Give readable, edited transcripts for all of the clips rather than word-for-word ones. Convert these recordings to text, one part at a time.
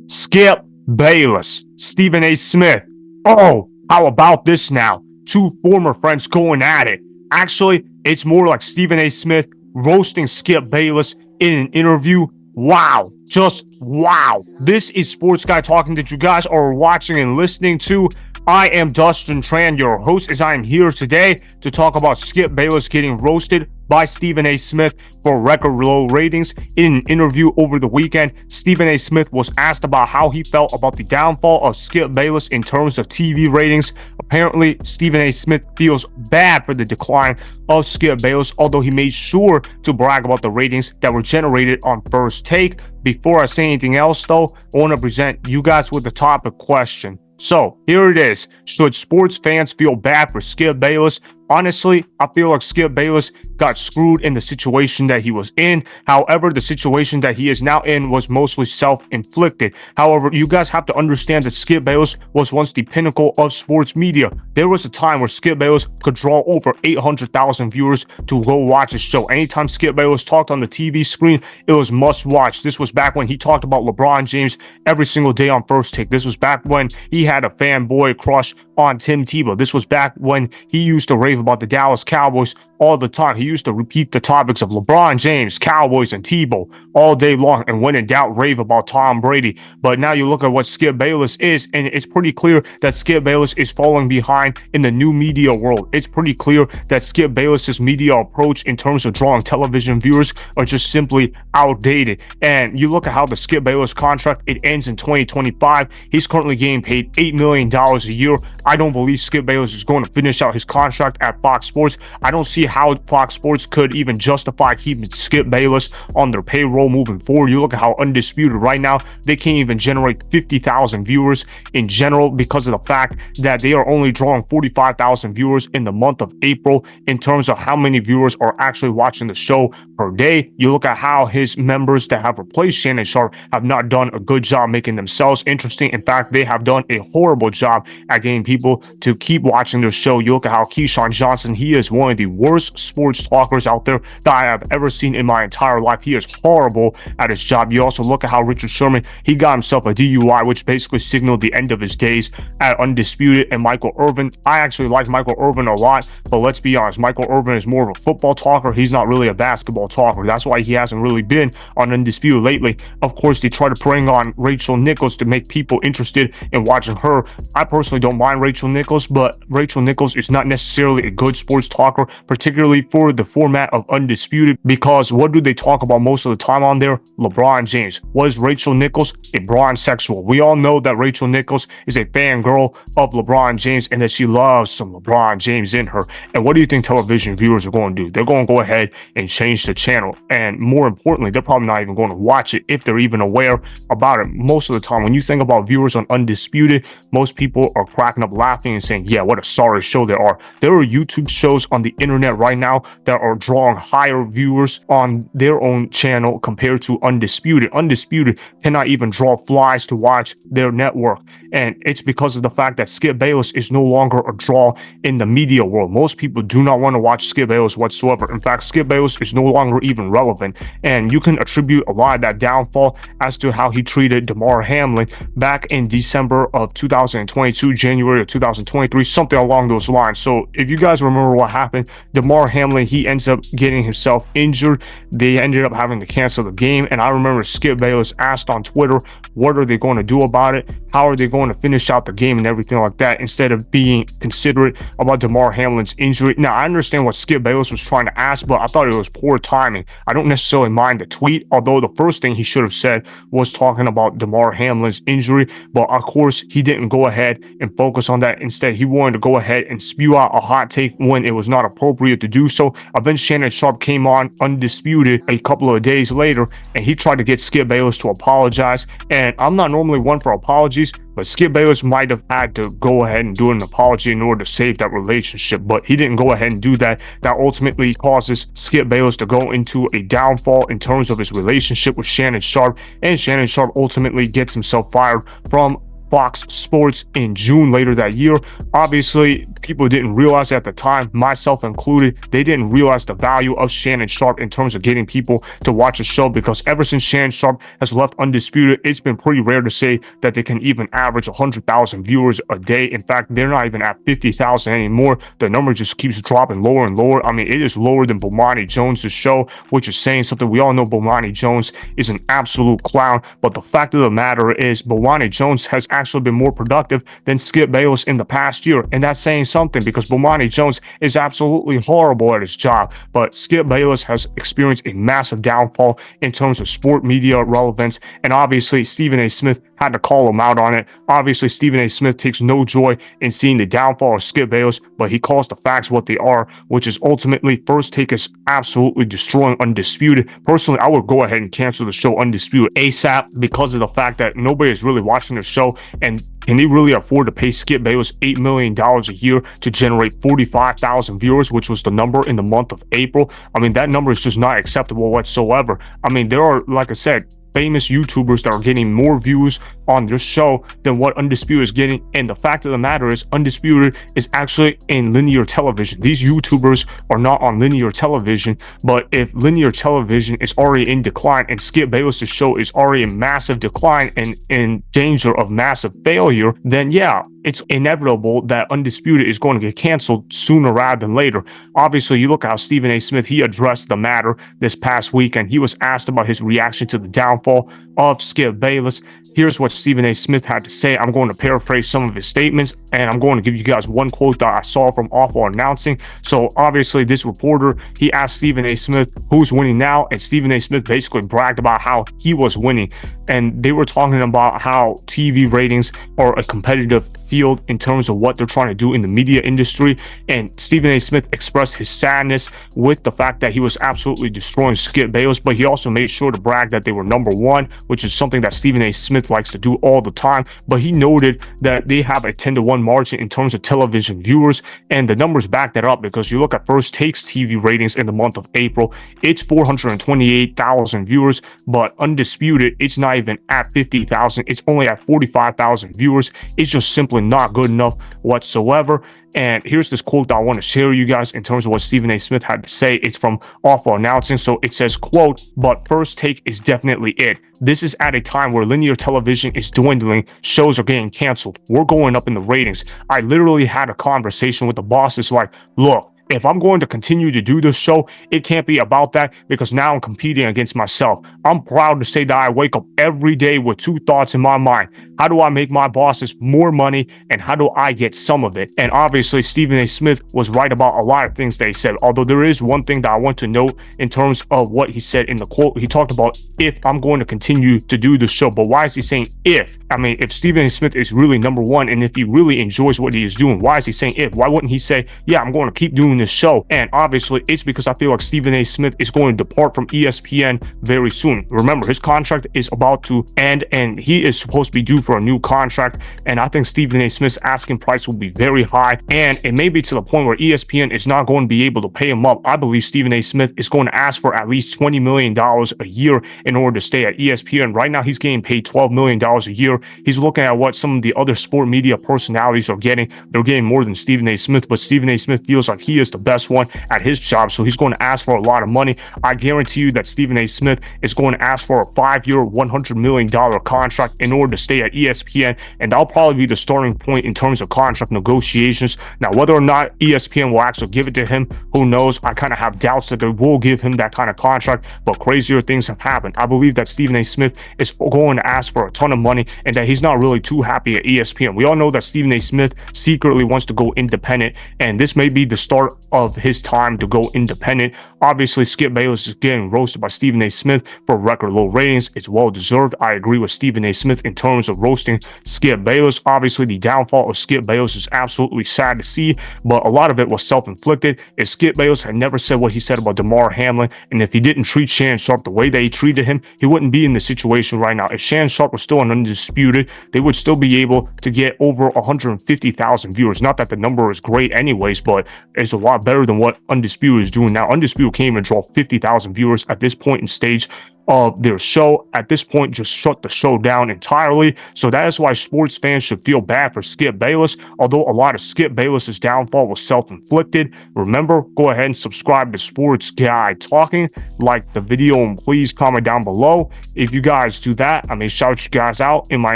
Skip Bayless, Stephen A. Smith. Oh, how about this now? Two former friends going at it. Actually, it's more like Stephen A. Smith roasting Skip Bayless in an interview. Wow. Just wow. This is Sports Guy Talking that you guys are watching and listening to. I am Dustin Tran, your host, as I am here today to talk about Skip Bayless getting roasted by Stephen A. Smith for record low ratings. In an interview over the weekend, Stephen A. Smith was asked about how he felt about the downfall of Skip Bayless in terms of TV ratings. Apparently, Stephen A. Smith feels bad for the decline of Skip Bayless, although he made sure to brag about the ratings that were generated on First Take. Before I say anything else, though, I want to present you guys with the topic question. So, here it is. Should sports fans feel bad for Skip Bayless? Honestly, I feel like Skip Bayless got screwed in the situation that he was in. However, the situation that he is now in was mostly self-inflicted. However, you guys have to understand that Skip Bayless was once the pinnacle of sports media. There was a time where Skip Bayless could draw over 800,000 viewers to go watch his show. Anytime Skip Bayless talked on the TV screen, it was must watch. This was back when he talked about LeBron James every single day on First Take. This was back when he had a fanboy crush on Tim Tebow. This was back when he used to rave about the Dallas Cowboys all the time. He used to repeat the topics of LeBron James, Cowboys, and Tebow all day long, and when in doubt, rave about Tom Brady. But now you look at what Skip Bayless is, and it's pretty clear that Skip Bayless is falling behind in the new media world. It's pretty clear that Skip Bayless's media approach in terms of drawing television viewers are just simply outdated. And you look at how the Skip Bayless contract, it ends in 2025. He's currently getting paid $8 million a year. I don't believe Skip Bayless is going to finish out his contract at Fox Sports. I don't see how Fox Sports could even justify keeping Skip Bayless on their payroll moving forward. You look at how Undisputed right now, they can't even generate 50,000 viewers in general because of the fact that they are only drawing 45,000 viewers in the month of April in terms of how many viewers are actually watching the show per day. You look at how his members that have replaced Shannon Sharpe have not done a good job making themselves interesting. In fact, they have done a horrible job at getting people to keep watching their show. You look at how Keyshawn Johnson, he is one of the worst sports talkers out there that I have ever seen in my entire life. He is horrible at his job. You also look at how Richard Sherman, he got himself a DUI, which basically signaled the end of his days at Undisputed. And Michael Irvin, I actually like Michael Irvin a lot, but let's be honest, Michael Irvin is more of a football talker. He's not really a basketball talker. That's why he hasn't really been on Undisputed lately. Of course, they try to bring on Rachel Nichols to make people interested in watching her. I personally don't mind Rachel Nichols, but Rachel Nichols is not necessarily a good sports talker, particularly for the format of Undisputed, because what do they talk about most of the time on there? LeBron James. Was Rachel Nichols a bronzexual? We all know that Rachel Nichols is a fangirl of LeBron James and that she loves some LeBron James in her. And what do you think television viewers are going to do? They're going to go ahead and change the channel. And more importantly, they're probably not even going to watch it if they're even aware about it. Most of the time, when you think about viewers on Undisputed, most people are cracking up laughing and saying, yeah, what a sorry show there are. There are YouTube shows on the internet right now that are drawing higher viewers on their own channel compared to Undisputed. Undisputed cannot even draw flies to watch their network. And it's because of the fact that Skip Bayless is no longer a draw in the media world. Most people do not want to watch Skip Bayless whatsoever. In fact, Skip Bayless is no longer even relevant. And you can attribute a lot of that downfall as to how he treated Damar Hamlin back in December of 2022, January of 2023, something along those lines. So if you guys remember what happened, Damar Hamlin, he ends up getting himself injured. They ended up having to cancel the game. And I remember Skip Bayless asked on Twitter, what are they going to do about it? How are they going to finish out the game and everything like that, instead of being considerate about Damar Hamlin's injury? Now, I understand what Skip Bayless was trying to ask, but I thought it was poor timing. I don't necessarily mind the tweet, although the first thing he should have said was talking about Damar Hamlin's injury. But of course, he didn't go ahead and focus on that. Instead, he wanted to go ahead and spew out a hot take when it was not appropriate to do so. Then Shannon Sharpe came on Undisputed a couple of days later, and he tried to get Skip Bayless to apologize. And I'm not normally one for apologies, but Skip Bayless might have had to go ahead and do an apology in order to save that relationship, but he didn't go ahead and do that. That ultimately causes Skip Bayless to go into a downfall in terms of his relationship with Shannon Sharpe, and Shannon Sharpe ultimately gets himself fired from Fox Sports in June later that year. Obviously, people didn't realize at the time, myself included, they didn't realize the value of Shannon Sharpe in terms of getting people to watch a show, because ever since Shannon Sharpe has left Undisputed, it's been pretty rare to say that they can even average 100,000 viewers a day. In fact, they're not even at 50,000 anymore. The number just keeps dropping lower and lower. I mean, it is lower than Bomani Jones' show, which is saying something. We all know Bomani Jones is an absolute clown, but the fact of the matter is Bomani Jones has actually been more productive than Skip Bayless in the past year, and that's saying something, because Bomani Jones is absolutely horrible at his job, but Skip Bayless has experienced a massive downfall in terms of sport media relevance, and obviously Stephen A. Smith had to call him out on it. Obviously, Stephen A. Smith takes no joy in seeing the downfall of Skip Bayless, but he calls the facts what they are, which is ultimately First Take is absolutely destroying Undisputed. Personally, I would go ahead and cancel the show Undisputed ASAP, because of the fact that nobody is really watching the show, and can they really afford to pay Skip Bayless $8 million a year to generate 45,000 viewers, which was the number in the month of April? I mean, that number is just not acceptable whatsoever. I mean, there are, like I said, famous YouTubers that are getting more views on their show than what Undisputed is getting, and the fact of the matter is Undisputed is actually in linear television. These YouTubers are not on linear television, but if linear television is already in decline and Skip Bayless' show is already in massive decline and in danger of massive failure, then yeah, it's inevitable that Undisputed is going to get canceled sooner rather than later. Obviously, you look how Stephen A. Smith, he addressed the matter this past week, and he was asked about his reaction to the downfall of Skip Bayless. Here's what Stephen A. Smith had to say. I'm going to paraphrase some of his statements, and I'm going to give you guys one quote that I saw from Awful Announcing. So obviously, this reporter, he asked Stephen A. Smith who's winning now, and Stephen A. Smith basically bragged about how he was winning. And they were talking about how TV ratings are a competitive field in terms of what they're trying to do in the media industry. And Stephen A. Smith expressed his sadness with the fact that he was absolutely destroying Skip Bayless, but he also made sure to brag that they were number one, which is something that Stephen A. Smith likes to do all the time. But he noted that they have a 10-to-1 margin in terms of television viewers, and the numbers back that up, because you look at First Take's TV ratings in the month of April, it's 428,000 viewers, but Undisputed, it's not even at 50,000. It's only at 45,000 viewers. It's just simply not good enough whatsoever. And here's this quote that I want to share with you guys in terms of what Stephen A. Smith had to say. It's from Awful Announcing. So it says, quote, "But First Take is definitely it. This is at a time where linear television is dwindling. Shows are getting canceled. We're going up in the ratings. I literally had a conversation with the bosses like, look, if I'm going to continue to do this show, it can't be about that, because now I'm competing against myself. I'm proud to say that I wake up every day with two thoughts in my mind. How do I make my bosses more money, and how do I get some of it?" And obviously, Stephen A. Smith was right about a lot of things that he said. Although there is one thing that I want to note in terms of what he said in the quote. He talked about if I'm going to continue to do the show. But why is he saying if? I mean, if Stephen A. Smith is really number one, and if he really enjoys what he is doing, why is he saying if? Why wouldn't he say, yeah, I'm going to keep doing this show? And obviously, it's because I feel like Stephen A. Smith is going to depart from ESPN very soon. Remember, his contract is about to end, and he is supposed to be due for a new contract. And I think Stephen A. Smith's asking price will be very high, and it may be to the point where ESPN is not going to be able to pay him up. I believe Stephen A. Smith is going to ask for at least $20 million a year in order to stay at ESPN. Right now, he's getting paid $12 million a year. He's looking at what some of the other sport media personalities are getting. They're getting more than Stephen A. Smith, but Stephen A. Smith feels like he is the best one at his job, so he's going to ask for a lot of money. I guarantee you that Stephen A. Smith is going to ask for a 5-year, $100 million contract in order to stay at ESPN, and that'll probably be the starting point in terms of contract negotiations. Now, whether or not ESPN will actually give it to him, who knows? I kind of have doubts that they will give him that kind of contract, but crazier things have happened. I believe that Stephen A. Smith is going to ask for a ton of money, and that he's not really too happy at ESPN. We all know that Stephen A. Smith secretly wants to go independent, and this may be the start of his time to go independent. Obviously, Skip Bayless is getting roasted by Stephen A. Smith for record low ratings. It's well deserved. I agree with Stephen A. Smith in terms of roasting Skip Bayless. Obviously, the downfall of Skip Bayless is absolutely sad to see, but a lot of it was self-inflicted. If Skip Bayless had never said what he said about Damar Hamlin, and if he didn't treat Shannon Sharpe the way that he treated him, he wouldn't be in this situation right now. If Shannon Sharpe was still an Undisputed, they would still be able to get over 150,000 viewers. Not that the number is great anyways, but it's a lot better than what Undisputed is doing now. Undisputed can't even draw 50,000 viewers at this point in stage of their show. At this point, just shut the show down entirely. So that is why sports fans should feel bad for Skip Bayless, although a lot of Skip Bayless's downfall was self-inflicted. Remember, go ahead and subscribe to Sports Guy Talking, like the video, and please comment down below. If you guys do that, I may shout you guys out in my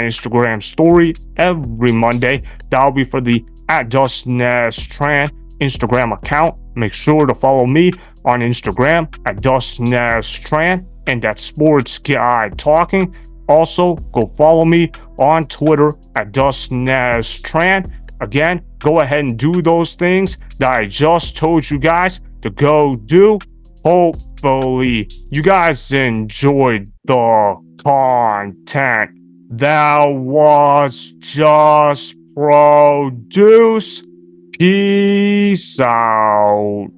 Instagram story every Monday. That'll be for the @Dustin Instagram account. Make sure to follow me on Instagram @Dustin and that's Sports Guy Talking. Also, go follow me on Twitter @Dustin Again, go ahead and do those things that I just told you guys to go do. Hopefully, you guys enjoyed the content that was just produced. Peace out.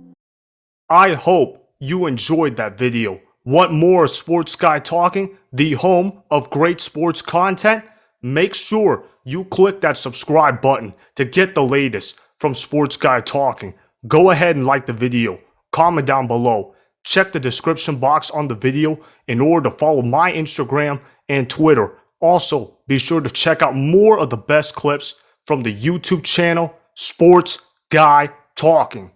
I hope you enjoyed that video. Want more Sports Guy Talking, the home of great sports content? Make sure you click that subscribe button to get the latest from Sports Guy Talking. Go ahead and like the video, comment down below, check the description box on the video in order to follow my Instagram and Twitter. Also, be sure to check out more of the best clips from the YouTube channel Sports Guy Talking.